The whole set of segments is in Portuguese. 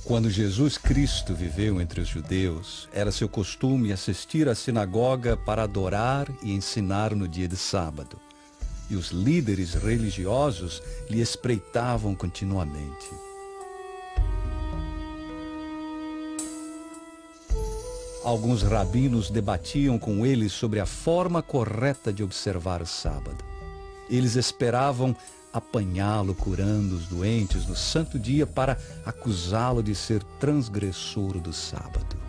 Quando Jesus Cristo viveu entre os judeus, era seu costume assistir à sinagoga para adorar e ensinar no dia de sábado. E os líderes religiosos lhe espreitavam continuamente. Alguns rabinos debatiam com ele sobre a forma correta de observar o sábado. Eles esperavam apanhá-lo curando os doentes no santo dia para acusá-lo de ser transgressor do sábado.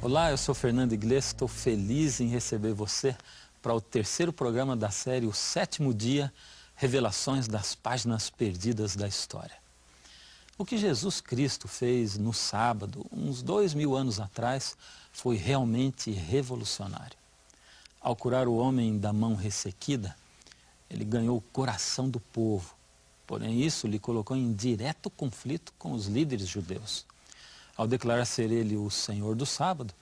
Olá, eu sou Fernando Iglesias, estou feliz em receber você para o terceiro programa da série O Sétimo Dia, Revelações das Páginas Perdidas da História. O que Jesus Cristo fez no sábado, uns 2000 anos atrás, foi realmente revolucionário. Ao curar o homem da mão ressequida, ele ganhou o coração do povo. Porém, isso lhe colocou em direto conflito com os líderes judeus. Ao declarar ser ele o Senhor do sábado,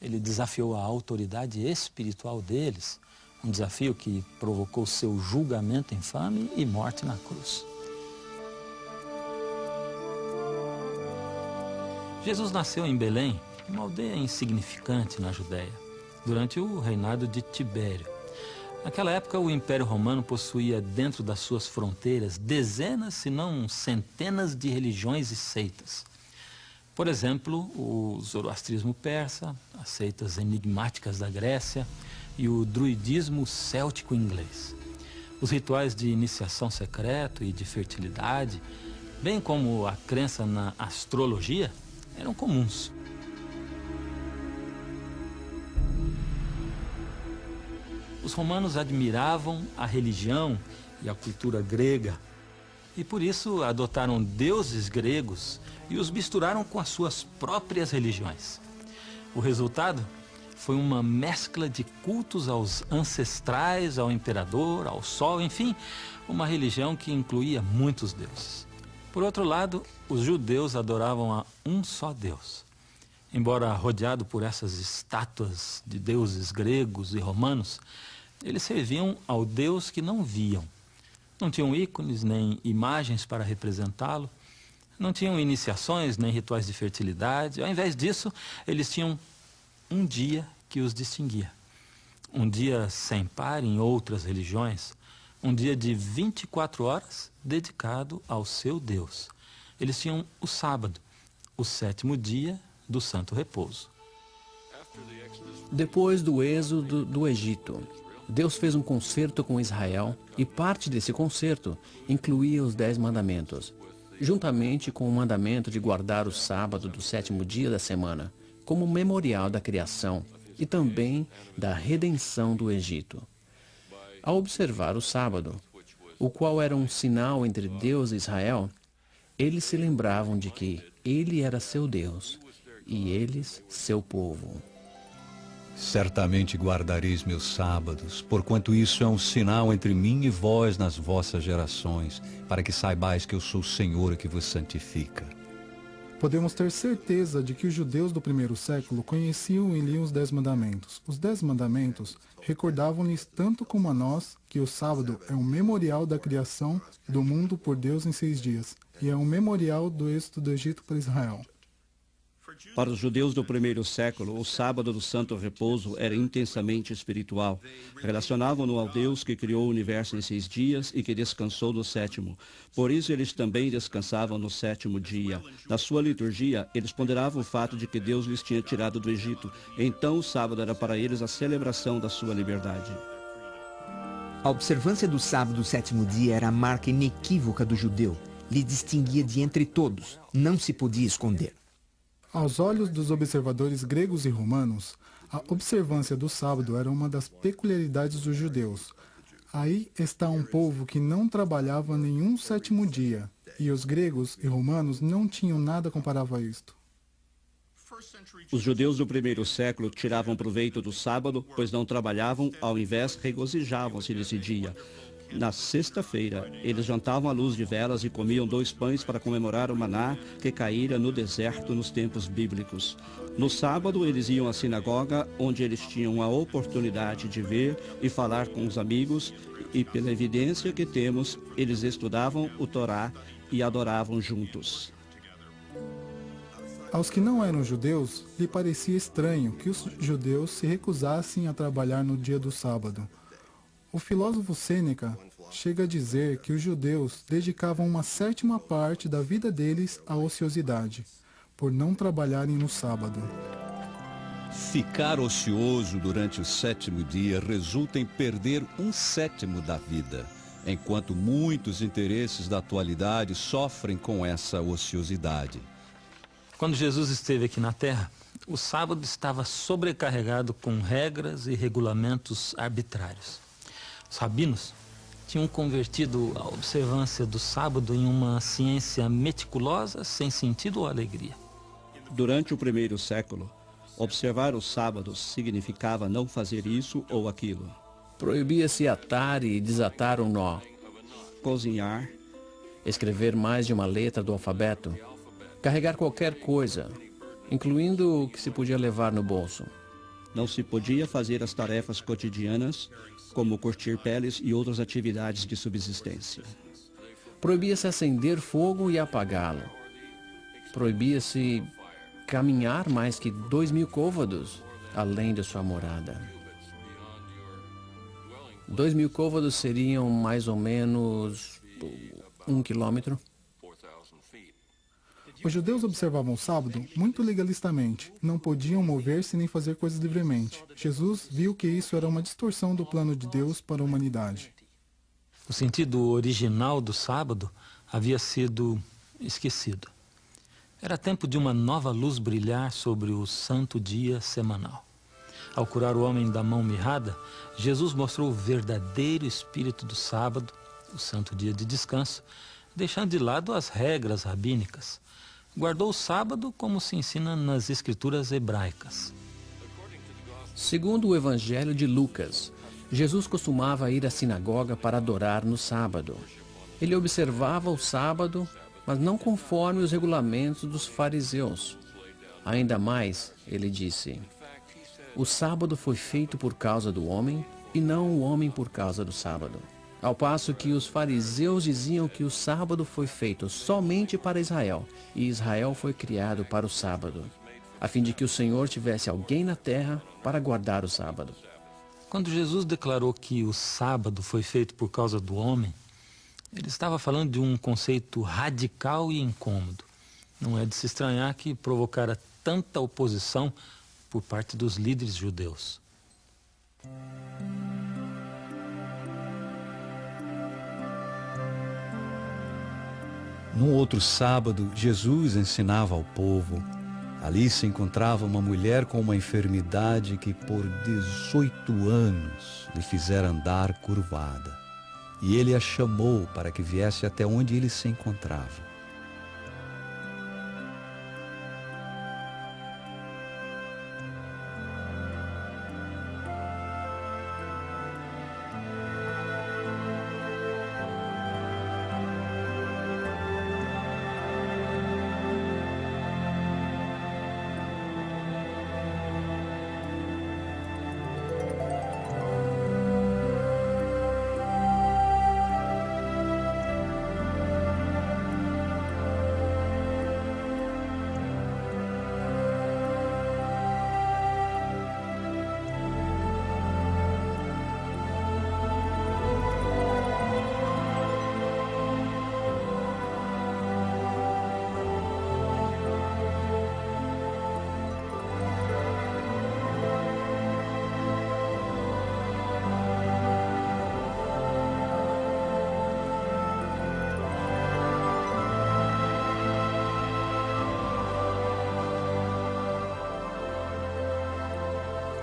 ele desafiou a autoridade espiritual deles, um desafio que provocou seu julgamento infame e morte na cruz. Jesus nasceu em Belém, uma aldeia insignificante na Judéia, durante o reinado de Tibério. Naquela época, o Império Romano possuía dentro das suas fronteiras dezenas, se não centenas de religiões e seitas. Por exemplo, o zoroastrismo persa, as seitas enigmáticas da Grécia e o druidismo céltico inglês. Os rituais de iniciação secreto e de fertilidade, bem como a crença na astrologia, eram comuns. Os romanos admiravam a religião e a cultura grega e por isso adotaram deuses gregos e os misturaram com as suas próprias religiões. O resultado foi uma mescla de cultos aos ancestrais, ao imperador, ao sol, enfim, uma religião que incluía muitos deuses. Por outro lado, os judeus adoravam a um só Deus. Embora rodeado por essas estátuas de deuses gregos e romanos, eles serviam ao Deus que não viam. Não tinham ícones nem imagens para representá-lo, não tinham iniciações nem rituais de fertilidade. Ao invés disso, eles tinham um dia que os distinguia. Um dia sem par em outras religiões, um dia de 24 horas dedicado ao seu Deus. Eles tinham o sábado, o sétimo dia do Santo Repouso. Depois do êxodo do Egito, Deus fez um concerto com Israel e parte desse concerto incluía os 10 mandamentos. juntamente com o mandamento de guardar o sábado do 7º dia da semana, como memorial da criação e também da redenção do Egito. Ao observar o sábado, o qual era um sinal entre Deus e Israel, eles se lembravam de que ele era seu Deus e eles seu povo. Certamente guardareis meus sábados, porquanto isso é um sinal entre mim e vós nas vossas gerações, para que saibais que eu sou o Senhor que vos santifica. Podemos ter certeza de que os judeus do primeiro século conheciam e liam os 10 mandamentos. Os 10 mandamentos recordavam-lhes tanto como a nós que o sábado é um memorial da criação do mundo por Deus em 6 dias, e é um memorial do êxodo do Egito para Israel. Para os judeus do primeiro século, o sábado do santo repouso era intensamente espiritual. Relacionavam-no ao Deus que criou o universo em 6 dias e que descansou no 7º. Por isso eles também descansavam no 7º dia. Na sua liturgia, eles ponderavam o fato de que Deus lhes tinha tirado do Egito. Então o sábado era para eles a celebração da sua liberdade. A observância do sábado do 7º dia era a marca inequívoca do judeu. Lhe distinguia de entre todos. Não se podia esconder. Aos olhos dos observadores gregos e romanos, a observância do sábado era uma das peculiaridades dos judeus. Aí está um povo que não trabalhava nenhum 7º dia, e os gregos e romanos não tinham nada comparável a isto. Os judeus do primeiro século tiravam proveito do sábado, pois não trabalhavam, ao invés regozijavam-se nesse dia. Na sexta-feira, eles jantavam à luz de velas e comiam 2 pães para comemorar o maná que caíra no deserto nos tempos bíblicos. No sábado, eles iam à sinagoga, onde eles tinham a oportunidade de ver e falar com os amigos, e pela evidência que temos, eles estudavam o Torá e adoravam juntos. Aos que não eram judeus, lhe parecia estranho que os judeus se recusassem a trabalhar no dia do sábado. O filósofo Sêneca chega a dizer que os judeus dedicavam uma 7ª parte da vida deles à ociosidade, por não trabalharem no sábado. Ficar ocioso durante o 7º dia resulta em perder 1/7 da vida, enquanto muitos interesses da atualidade sofrem com essa ociosidade. Quando Jesus esteve aqui na Terra, o sábado estava sobrecarregado com regras e regulamentos arbitrários. Os rabinos tinham convertido a observância do sábado em uma ciência meticulosa, sem sentido ou alegria. Durante o primeiro século, observar os sábados significava não fazer isso ou aquilo. Proibia-se atar e desatar um nó, Cozinhar, escrever mais de uma letra do alfabeto, carregar qualquer coisa, incluindo o que se podia levar no bolso. não se podia fazer as tarefas cotidianas, como curtir peles e outras atividades de subsistência. Proibia-se acender fogo e apagá-lo. Proibia-se caminhar mais que 2.000 côvados além de sua morada. 2.000 côvados seriam mais ou menos 1 quilômetro. Os judeus observavam o sábado muito legalistamente, não podiam mover-se nem fazer coisas livremente. Jesus viu que isso era uma distorção do plano de Deus para a humanidade. O sentido original do sábado havia sido esquecido. Era tempo de uma nova luz brilhar sobre o santo dia semanal. Ao curar o homem da mão mirrada, Jesus mostrou o verdadeiro espírito do sábado, o santo dia de descanso, deixando de lado as regras rabínicas. Guardou o sábado como se ensina nas escrituras hebraicas. Segundo o Evangelho de Lucas, Jesus costumava ir à sinagoga para adorar no sábado. Ele observava o sábado, mas não conforme os regulamentos dos fariseus. Ainda mais, ele disse: o sábado foi feito por causa do homem e não o homem por causa do sábado. Ao passo que os fariseus diziam que o sábado foi feito somente para Israel, e Israel foi criado para o sábado, a fim de que o Senhor tivesse alguém na terra para guardar o sábado. Quando Jesus declarou que o sábado foi feito por causa do homem, ele estava falando de um conceito radical e incômodo. Não é de se estranhar que provocara tanta oposição por parte dos líderes judeus. Num outro sábado, Jesus ensinava ao povo. Ali se encontrava uma mulher com uma enfermidade que por 18 anos lhe fizera andar curvada. E ele a chamou para que viesse até onde ele se encontrava.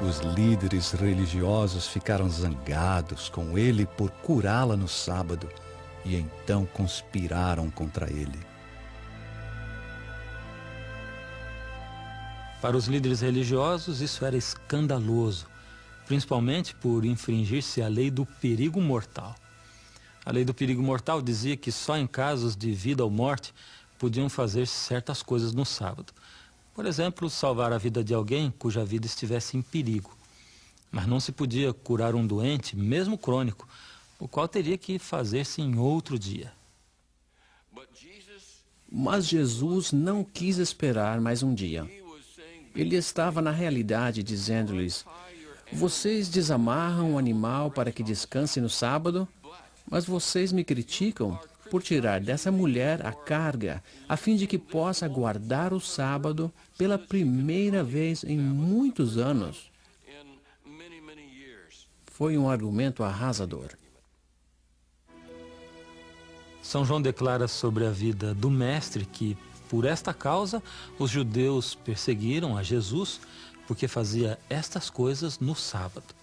Os líderes religiosos ficaram zangados com ele por curá-la no sábado e então conspiraram contra ele. Para os líderes religiosos, isso era escandaloso, principalmente por infringir-se a lei do perigo mortal. A lei do perigo mortal dizia que só em casos de vida ou morte podiam fazer certas coisas no sábado. Por exemplo, salvar a vida de alguém cuja vida estivesse em perigo. Mas não se podia curar um doente, mesmo crônico, o qual teria que fazer-se em outro dia. Mas Jesus não quis esperar mais um dia. Ele estava na realidade dizendo-lhes: vocês desamarram o animal para que descanse no sábado, mas vocês me criticam por tirar dessa mulher a carga, a fim de que possa guardar o sábado pela primeira vez em muitos anos. Foi um argumento arrasador. São João declara sobre a vida do Mestre que, por esta causa, os judeus perseguiram a Jesus, porque fazia estas coisas no sábado.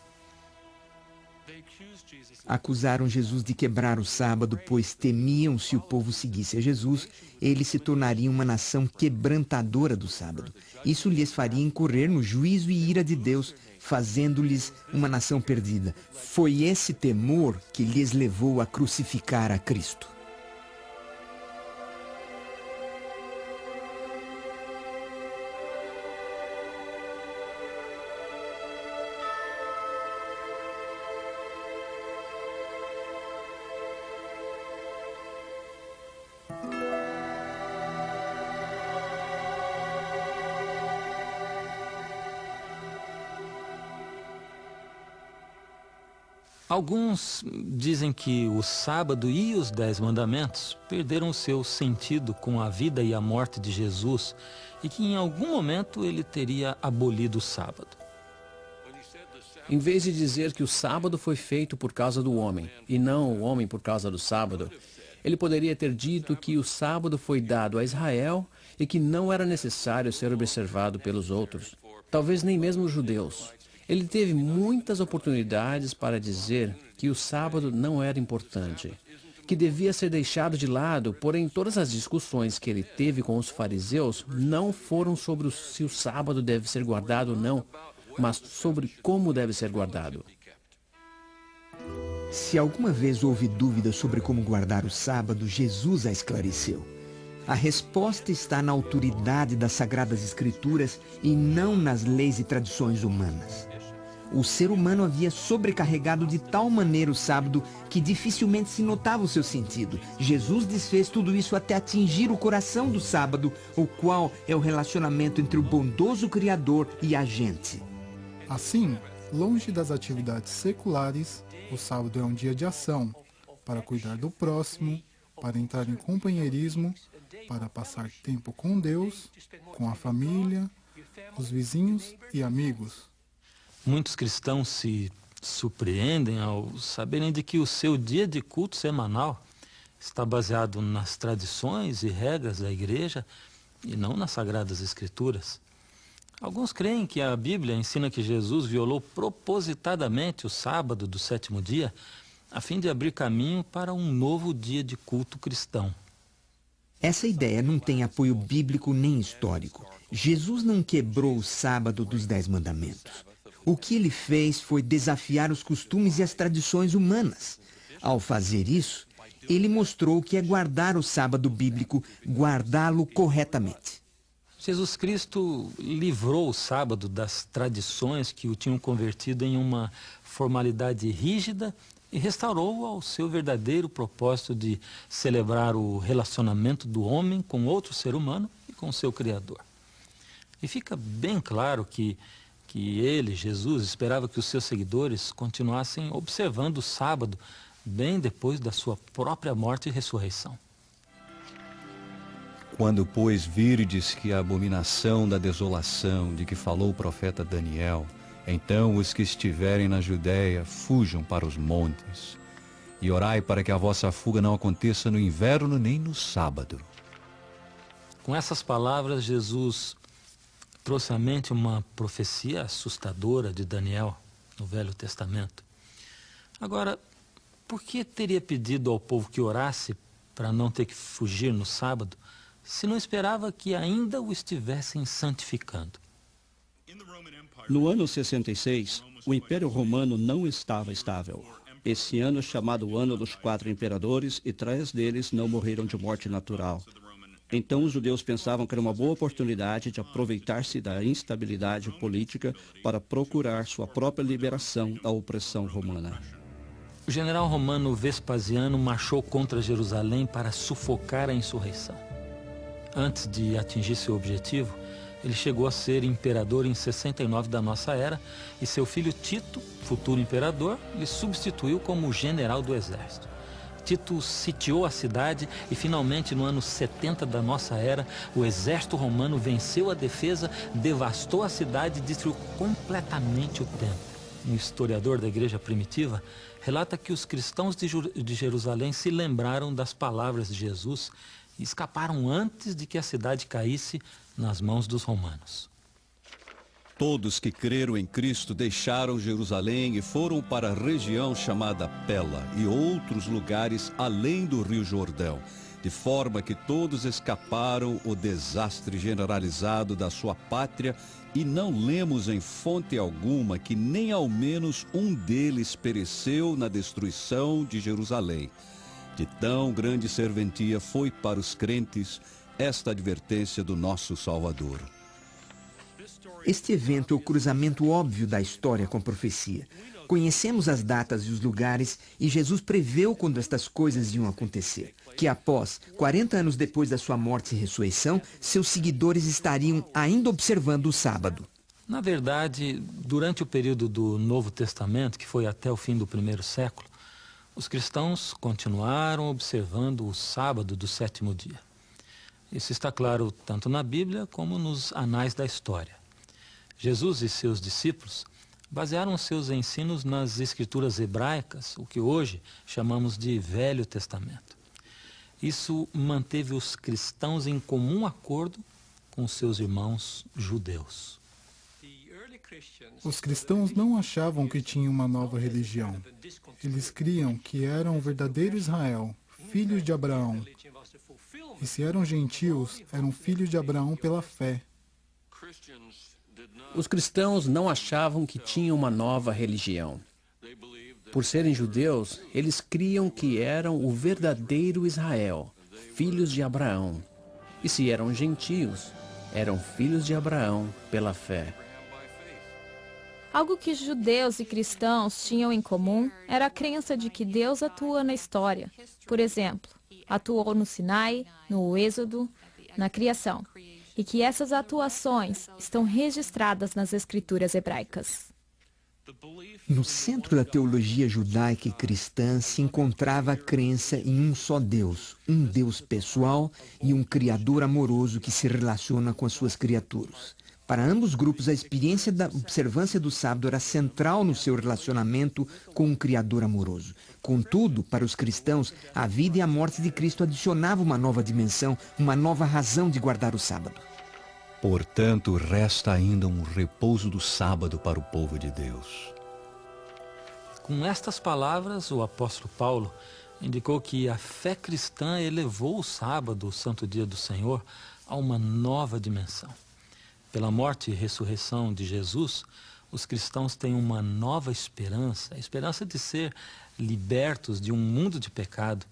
Acusaram Jesus de quebrar o sábado, pois temiam se o povo seguisse a Jesus, ele se tornaria uma nação quebrantadora do sábado. Isso lhes faria incorrer no juízo e ira de Deus, fazendo-lhes uma nação perdida. Foi esse temor que lhes levou a crucificar a Cristo. Alguns dizem que o sábado e os 10 mandamentos perderam o seu sentido com a vida e a morte de Jesus e que em algum momento ele teria abolido o sábado. Em vez de dizer que o sábado foi feito por causa do homem e não o homem por causa do sábado, ele poderia ter dito que o sábado foi dado a Israel e que não era necessário ser observado pelos outros, talvez nem mesmo os judeus. Ele teve muitas oportunidades para dizer que o sábado não era importante, que devia ser deixado de lado, porém todas as discussões que ele teve com os fariseus não foram sobre se o sábado deve ser guardado ou não, mas sobre como deve ser guardado. Se alguma vez houve dúvida sobre como guardar o sábado, Jesus a esclareceu. A resposta está na autoridade das Sagradas Escrituras e não nas leis e tradições humanas. O ser humano havia sobrecarregado de tal maneira o sábado que dificilmente se notava o seu sentido. Jesus desfez tudo isso até atingir o coração do sábado, o qual é o relacionamento entre o bondoso Criador e a gente. Assim, longe das atividades seculares, o sábado é um dia de ação, para cuidar do próximo, para entrar em companheirismo, para passar tempo com Deus, com a família, os vizinhos e amigos. Muitos cristãos se surpreendem ao saberem de que o seu dia de culto semanal está baseado nas tradições e regras da igreja e não nas Sagradas Escrituras. Alguns creem que a Bíblia ensina que Jesus violou propositadamente o sábado do sétimo dia, a fim de abrir caminho para um novo dia de culto cristão. Essa ideia não tem apoio bíblico nem histórico. Jesus não quebrou o sábado dos 10 mandamentos. O que ele fez foi desafiar os costumes e as tradições humanas. Ao fazer isso, ele mostrou que é guardar o sábado bíblico, guardá-lo corretamente. Jesus Cristo livrou o sábado das tradições que o tinham convertido em uma formalidade rígida e restaurou-o ao seu verdadeiro propósito de celebrar o relacionamento do homem com outro ser humano e com seu Criador. E fica bem claro que ele, Jesus, esperava que os seus seguidores continuassem observando o sábado bem depois da sua própria morte e ressurreição. Quando, pois, virdes que a abominação da desolação de que falou o profeta Daniel, então os que estiverem na Judéia fujam para os montes, e orai para que a vossa fuga não aconteça no inverno nem no sábado. Com essas palavras, Jesus trouxe à mente uma profecia assustadora de Daniel no Velho Testamento. Agora, por que teria pedido ao povo que orasse para não ter que fugir no sábado, se não esperava que ainda o estivessem santificando? No ano 66, o Império Romano não estava estável. Esse ano é chamado o Ano dos 4 Imperadores e 3 deles não morreram de morte natural. Então os judeus pensavam que era uma boa oportunidade de aproveitar-se da instabilidade política para procurar sua própria liberação da opressão romana. O general romano Vespasiano marchou contra Jerusalém para sufocar a insurreição. Antes de atingir seu objetivo, ele chegou a ser imperador em 69 da nossa era e seu filho Tito, futuro imperador, lhe substituiu como general do exército. Tito sitiou a cidade e finalmente no ano 70 da nossa era, o exército romano venceu a defesa, devastou a cidade e destruiu completamente o templo. Um historiador da igreja primitiva relata que os cristãos de Jerusalém se lembraram das palavras de Jesus e escaparam antes de que a cidade caísse nas mãos dos romanos. Todos que creram em Cristo deixaram Jerusalém e foram para a região chamada Pela e outros lugares além do Rio Jordão, de forma que todos escaparam o desastre generalizado da sua pátria e não lemos em fonte alguma que nem ao menos um deles pereceu na destruição de Jerusalém. De tão grande serventia foi para os crentes esta advertência do nosso Salvador. Este evento é o cruzamento óbvio da história com a profecia. Conhecemos as datas e os lugares e Jesus preveu quando estas coisas iam acontecer. Que após, 40 anos depois da sua morte e ressurreição, seus seguidores estariam ainda observando o sábado. Na verdade, durante o período do Novo Testamento, que foi até o fim do primeiro século, os cristãos continuaram observando o sábado do sétimo dia. Isso está claro tanto na Bíblia como nos anais da história. Jesus e seus discípulos basearam seus ensinos nas escrituras hebraicas, o que hoje chamamos de Velho Testamento. Isso manteve os cristãos em comum acordo com seus irmãos judeus. Os cristãos não achavam que tinham uma nova religião. Eles criam que eram o verdadeiro Israel, filhos de Abraão. E se eram gentios, eram filhos de Abraão pela fé. Os cristãos não achavam que tinham uma nova religião. Por serem judeus, eles criam que eram o verdadeiro Israel, filhos de Abraão. E se eram gentios, eram filhos de Abraão pela fé. Algo que judeus e cristãos tinham em comum era a crença de que Deus atua na história. Por exemplo, atuou no Sinai, no Êxodo, na criação. E que essas atuações estão registradas nas escrituras hebraicas. No centro da teologia judaica e cristã se encontrava a crença em um só Deus, um Deus pessoal e um Criador amoroso que se relaciona com as suas criaturas. Para ambos grupos, a experiência da observância do sábado era central no seu relacionamento com um Criador amoroso. Contudo, para os cristãos, a vida e a morte de Cristo adicionavam uma nova dimensão, uma nova razão de guardar o sábado. Portanto, resta ainda um repouso do sábado para o povo de Deus. Com estas palavras, o apóstolo Paulo indicou que a fé cristã elevou o sábado, o santo dia do Senhor, a uma nova dimensão. Pela morte e ressurreição de Jesus, os cristãos têm uma nova esperança, a esperança de ser libertos de um mundo de pecado.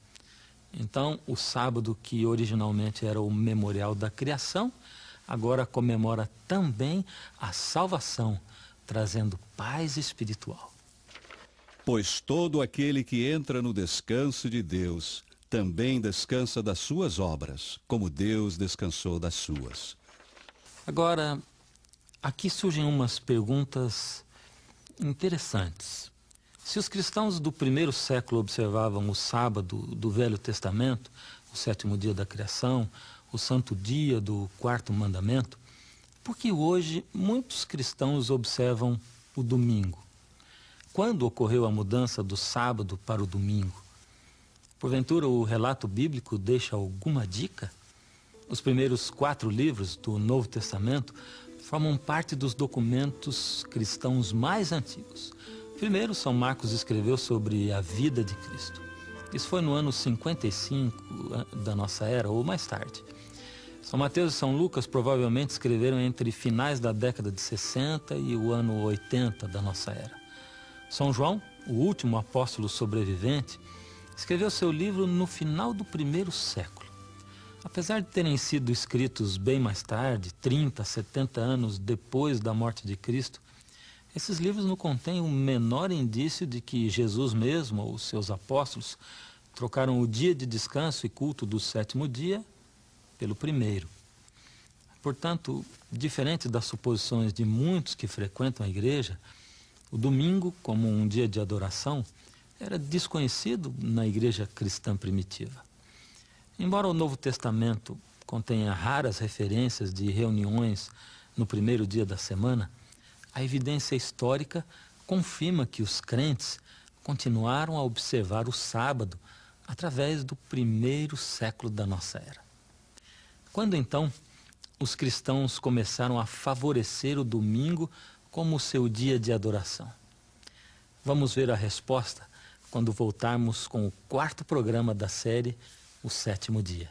Então, o sábado, que originalmente era o memorial da criação, agora comemora também a salvação, trazendo paz espiritual. Pois todo aquele que entra no descanso de Deus também descansa das suas obras, como Deus descansou das suas. Agora, aqui surgem umas perguntas interessantes. Se os cristãos do primeiro século observavam o sábado do Velho Testamento, o sétimo dia da criação, o santo dia do quarto mandamento, por que hoje muitos cristãos observam o domingo? Quando ocorreu a mudança do sábado para o domingo? Porventura o relato bíblico deixa alguma dica? Os primeiros 4 livros do Novo Testamento formam parte dos documentos cristãos mais antigos. Primeiro, São Marcos escreveu sobre a vida de Cristo. Isso foi no ano 55 da nossa era, ou mais tarde. São Mateus e São Lucas provavelmente escreveram entre finais da década de 60 e o ano 80 da nossa era. São João, o último apóstolo sobrevivente, escreveu seu livro no final do primeiro século. Apesar de terem sido escritos bem mais tarde, 30, 70 anos depois da morte de Cristo, esses livros não contêm o menor indício de que Jesus mesmo ou seus apóstolos trocaram o dia de descanso e culto do sétimo dia pelo primeiro. Portanto, diferente das suposições de muitos que frequentam a igreja, o domingo, como um dia de adoração, era desconhecido na igreja cristã primitiva. Embora o Novo Testamento contenha raras referências de reuniões no primeiro dia da semana, a evidência histórica confirma que os crentes continuaram a observar o sábado através do primeiro século da nossa era. Quando então os cristãos começaram a favorecer o domingo como seu dia de adoração? Vamos ver a resposta quando voltarmos com o 4º programa da série, O Sétimo Dia.